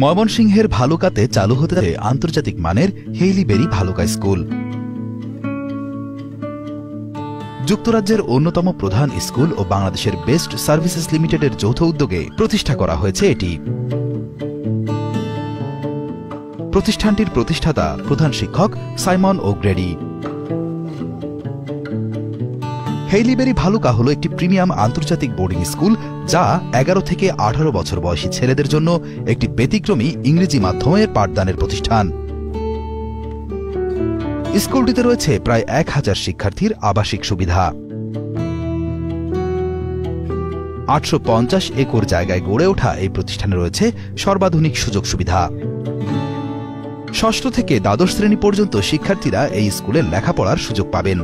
ময়মনসিংহের ভালুকাতে চালু হতে যাচ্ছে আন্তর্জাতিক মানের হেইলিবেরি ভালুকা স্কুল। যুক্তরাজ্যের অন্যতম প্রধান স্কুল ও বাংলাদেশের বেস্ট সার্ভিসেস লিমিটেডের যৌথ উদ্যোগে প্রতিষ্ঠা করা হয়েছে এটি। প্রতিষ্ঠানটির প্রতিষ্ঠাতা প্রধান শিক্ষক সাইমন ও'গ্রেডি। হেইলিবেরি ভালুকা হল একটি প্রিমিয়াম আন্তর্জাতিক বোর্ডিং স্কুল, যা 11 থেকে 18 বছর বয়সী ছেলেদের জন্য একটি ব্যতিক্রমী ইংরেজি মাধ্যমের পাঠদানের প্রতিষ্ঠান। স্কুলটিতে রয়েছে প্রায় 1000 শিক্ষার্থীর আবাসিক সুবিধা। 850 একর জায়গায় গড়ে ওঠা এই প্রতিষ্ঠানে রয়েছে সর্বাধুনিক সুযোগ সুবিধা। ষষ্ঠ থেকে দ্বাদশ শ্রেণী পর্যন্ত শিক্ষার্থীরা এই স্কুলে লেখাপড়ার সুযোগ পাবেন।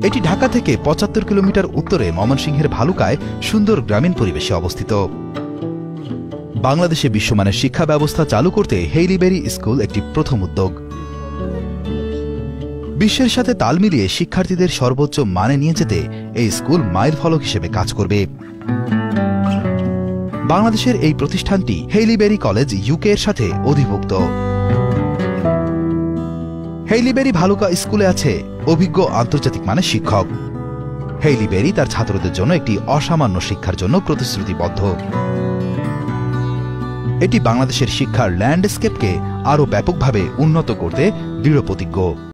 এটি ঢাকা থেকে 75 কিলোমিটার উত্তরে ময়মনসিংহের ভালুকায় সুন্দর গ্রামীণ পরিবেশে অবস্থিত। বাংলাদেশে বিশ্বমানের শিক্ষা ব্যবস্থা চালু করতে হেইলিবেরি স্কুল একটি প্রথম উদ্যোগ। বিশ্বের সাথে তাল মিলিয়ে শিক্ষার্থীদের সর্বোচ্চ মানে নিয়ে যেতে এই স্কুল মাইল ফলক হিসেবে কাজ করবে। বাংলাদেশের এই প্রতিষ্ঠানটি হেইলিবেরি কলেজ ইউকে এর সাথে অধিভুক্ত। হেইলিবেরি ভালুকা স্কুলে আছে অভিজ্ঞ আন্তর্জাতিক মানের শিক্ষক। হেইলিবেরি তার ছাত্রদের জন্য একটি অসামান্য শিক্ষার জন্য প্রতিশ্রুতিবদ্ধ। এটি বাংলাদেশের শিক্ষার ল্যান্ডস্কেপকে আরও ব্যাপকভাবে উন্নত করতে দৃঢ়প্রতিজ্ঞ।